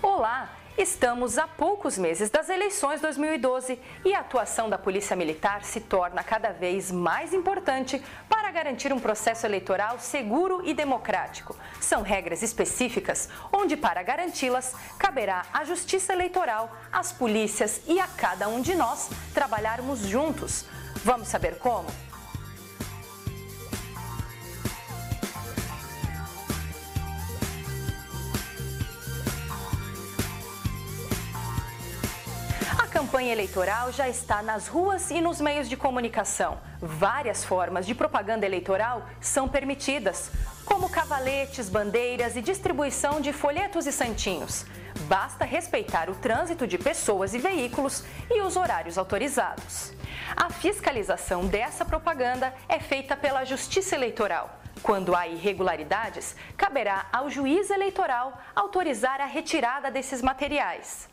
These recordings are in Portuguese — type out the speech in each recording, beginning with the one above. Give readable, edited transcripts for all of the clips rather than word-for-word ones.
Olá! Estamos a poucos meses das eleições 2012 e a atuação da Polícia Militar se torna cada vez mais importante para garantir um processo eleitoral seguro e democrático. São regras específicas, onde para garanti-las caberá à Justiça Eleitoral, às polícias e a cada um de nós trabalharmos juntos. Vamos saber como? A campanha eleitoral já está nas ruas e nos meios de comunicação. Várias formas de propaganda eleitoral são permitidas, como cavaletes, bandeiras e distribuição de folhetos e santinhos. Basta respeitar o trânsito de pessoas e veículos e os horários autorizados. A fiscalização dessa propaganda é feita pela Justiça Eleitoral. Quando há irregularidades, caberá ao juiz eleitoral autorizar a retirada desses materiais.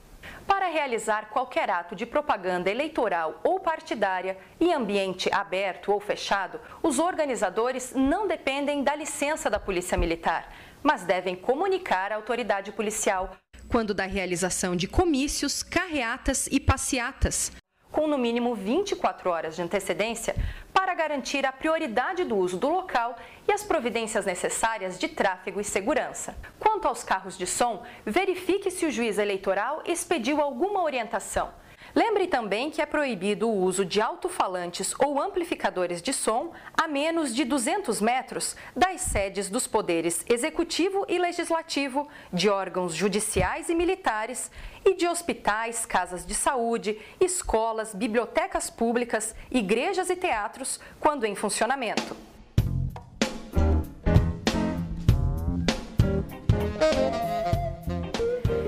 Para realizar qualquer ato de propaganda eleitoral ou partidária em ambiente aberto ou fechado, os organizadores não dependem da licença da Polícia Militar, mas devem comunicar à autoridade policial quando da realização de comícios, carreatas e passeatas, com no mínimo 24 horas de antecedência, para garantir a prioridade do uso do local e as providências necessárias de tráfego e segurança. Quanto aos carros de som, verifique se o juiz eleitoral expediu alguma orientação. Lembre também que é proibido o uso de alto-falantes ou amplificadores de som a menos de 200 metros das sedes dos poderes executivo e legislativo, de órgãos judiciais e militares e de hospitais, casas de saúde, escolas, bibliotecas públicas, igrejas e teatros, quando em funcionamento.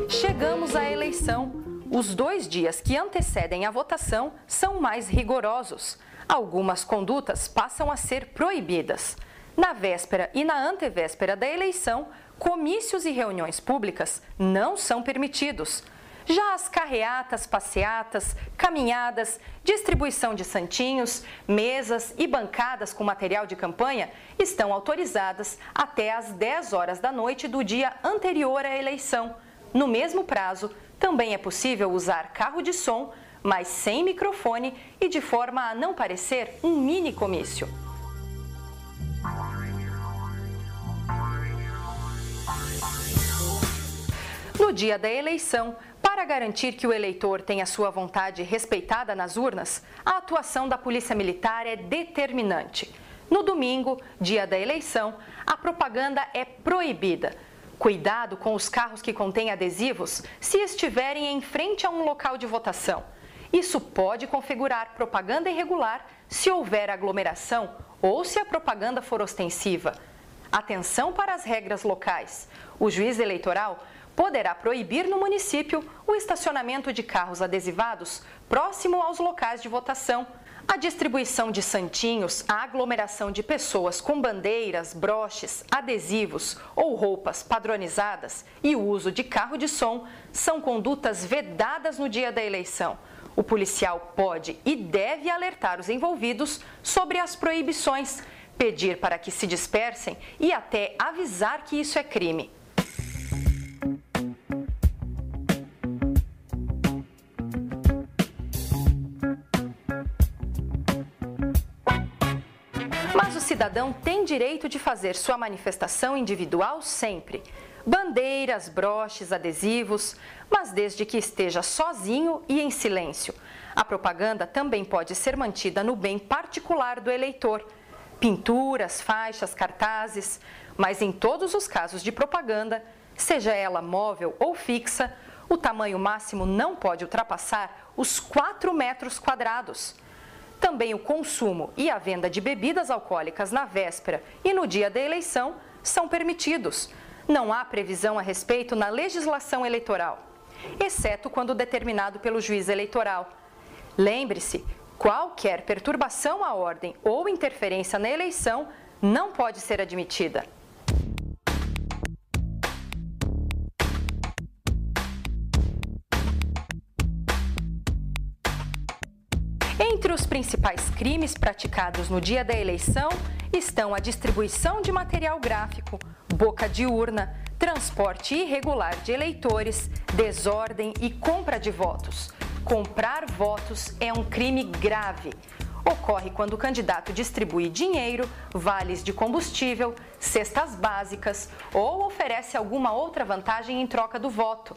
Chegamos à eleição. Os 2 dias que antecedem a votação são mais rigorosos. Algumas condutas passam a ser proibidas. Na véspera e na antevéspera da eleição, comícios e reuniões públicas não são permitidos. Já as carreatas, passeatas, caminhadas, distribuição de santinhos, mesas e bancadas com material de campanha estão autorizadas até às 10 horas da noite do dia anterior à eleição. No mesmo prazo, também é possível usar carro de som, mas sem microfone e de forma a não parecer um mini comício. No dia da eleição, para garantir que o eleitor tenha sua vontade respeitada nas urnas, a atuação da Polícia Militar é determinante. No domingo, dia da eleição, a propaganda é proibida. Cuidado com os carros que contêm adesivos se estiverem em frente a um local de votação. Isso pode configurar propaganda irregular se houver aglomeração ou se a propaganda for ostensiva. Atenção para as regras locais. O juiz eleitoral poderá proibir no município o estacionamento de carros adesivados próximo aos locais de votação, a distribuição de santinhos, a aglomeração de pessoas com bandeiras, broches, adesivos ou roupas padronizadas e o uso de carro de som são condutas vedadas no dia da eleição. O policial pode e deve alertar os envolvidos sobre as proibições, pedir para que se dispersem e até avisar que isso é crime. Mas o cidadão tem direito de fazer sua manifestação individual sempre. Bandeiras, broches, adesivos, mas desde que esteja sozinho e em silêncio. A propaganda também pode ser mantida no bem particular do eleitor. Pinturas, faixas, cartazes, mas em todos os casos de propaganda, seja ela móvel ou fixa, o tamanho máximo não pode ultrapassar os 4 metros quadrados. Também o consumo e a venda de bebidas alcoólicas na véspera e no dia da eleição são permitidos. Não há previsão a respeito na legislação eleitoral, exceto quando determinado pelo juiz eleitoral. Lembre-se, qualquer perturbação à ordem ou interferência na eleição não pode ser admitida. Entre os principais crimes praticados no dia da eleição estão a distribuição de material gráfico, boca de urna, transporte irregular de eleitores, desordem e compra de votos. Comprar votos é um crime grave. Ocorre quando o candidato distribui dinheiro, vales de combustível, cestas básicas ou oferece alguma outra vantagem em troca do voto.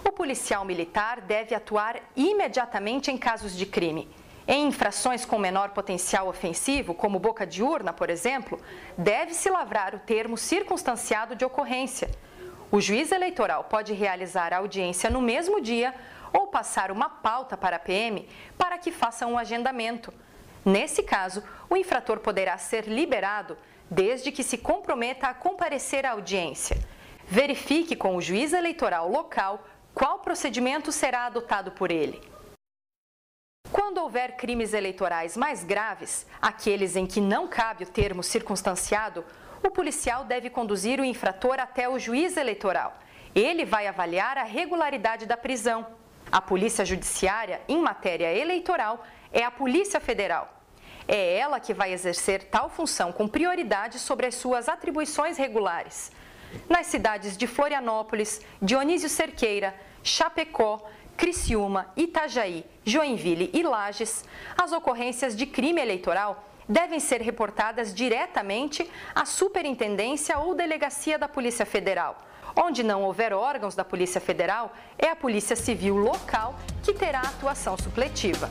O policial militar deve atuar imediatamente em casos de crime. Em infrações com menor potencial ofensivo, como boca de urna, por exemplo, deve-se lavrar o termo circunstanciado de ocorrência. O juiz eleitoral pode realizar a audiência no mesmo dia ou passar uma pauta para a PM para que faça um agendamento. Nesse caso, o infrator poderá ser liberado desde que se comprometa a comparecer à audiência. Verifique com o juiz eleitoral local qual procedimento será adotado por ele. Quando houver crimes eleitorais mais graves, aqueles em que não cabe o termo circunstanciado, o policial deve conduzir o infrator até o juiz eleitoral. Ele vai avaliar a regularidade da prisão. A Polícia Judiciária, em matéria eleitoral, é a Polícia Federal. É ela que vai exercer tal função com prioridade sobre as suas atribuições regulares. Nas cidades de Florianópolis, Dionísio Cerqueira, Chapecó, Criciúma, Itajaí, Joinville e Lages, as ocorrências de crime eleitoral devem ser reportadas diretamente à Superintendência ou Delegacia da Polícia Federal. Onde não houver órgãos da Polícia Federal, é a Polícia Civil local que terá atuação supletiva.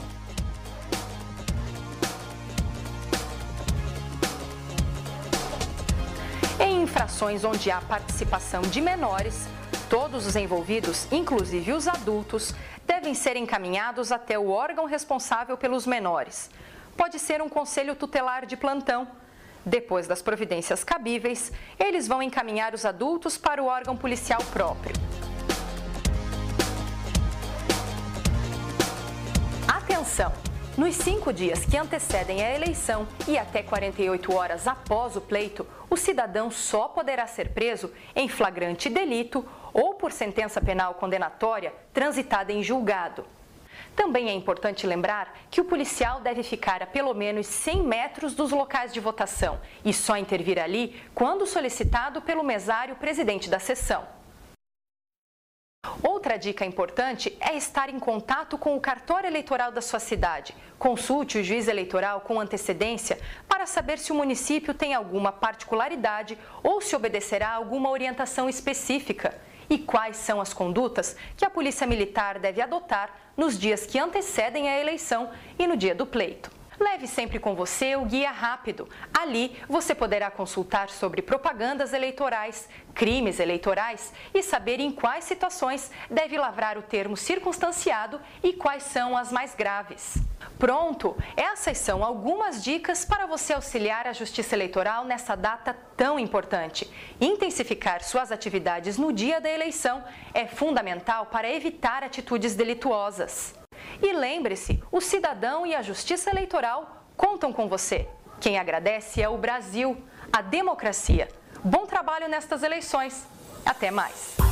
Em infrações onde há participação de menores, todos os envolvidos, inclusive os adultos, devem ser encaminhados até o órgão responsável pelos menores. Pode ser um conselho tutelar de plantão. Depois das providências cabíveis, eles vão encaminhar os adultos para o órgão policial próprio. Atenção! Nos 5 dias que antecedem a eleição e até 48 horas após o pleito, o cidadão só poderá ser preso em flagrante delito ou por sentença penal condenatória transitada em julgado. Também é importante lembrar que o policial deve ficar a pelo menos 100 metros dos locais de votação e só intervir ali quando solicitado pelo mesário presidente da sessão. Outra dica importante é estar em contato com o cartório eleitoral da sua cidade. Consulte o juiz eleitoral com antecedência para saber se o município tem alguma particularidade ou se obedecerá a alguma orientação específica. E quais são as condutas que a Polícia Militar deve adotar nos dias que antecedem a eleição e no dia do pleito. Leve sempre com você o Guia Rápido. Ali você poderá consultar sobre propagandas eleitorais, crimes eleitorais e saber em quais situações deve lavrar o termo circunstanciado e quais são as mais graves. Pronto! Essas são algumas dicas para você auxiliar a Justiça Eleitoral nessa data tão importante. Intensificar suas atividades no dia da eleição é fundamental para evitar atitudes delituosas. E lembre-se, o cidadão e a Justiça Eleitoral contam com você. Quem agradece é o Brasil, a democracia. Bom trabalho nestas eleições. Até mais!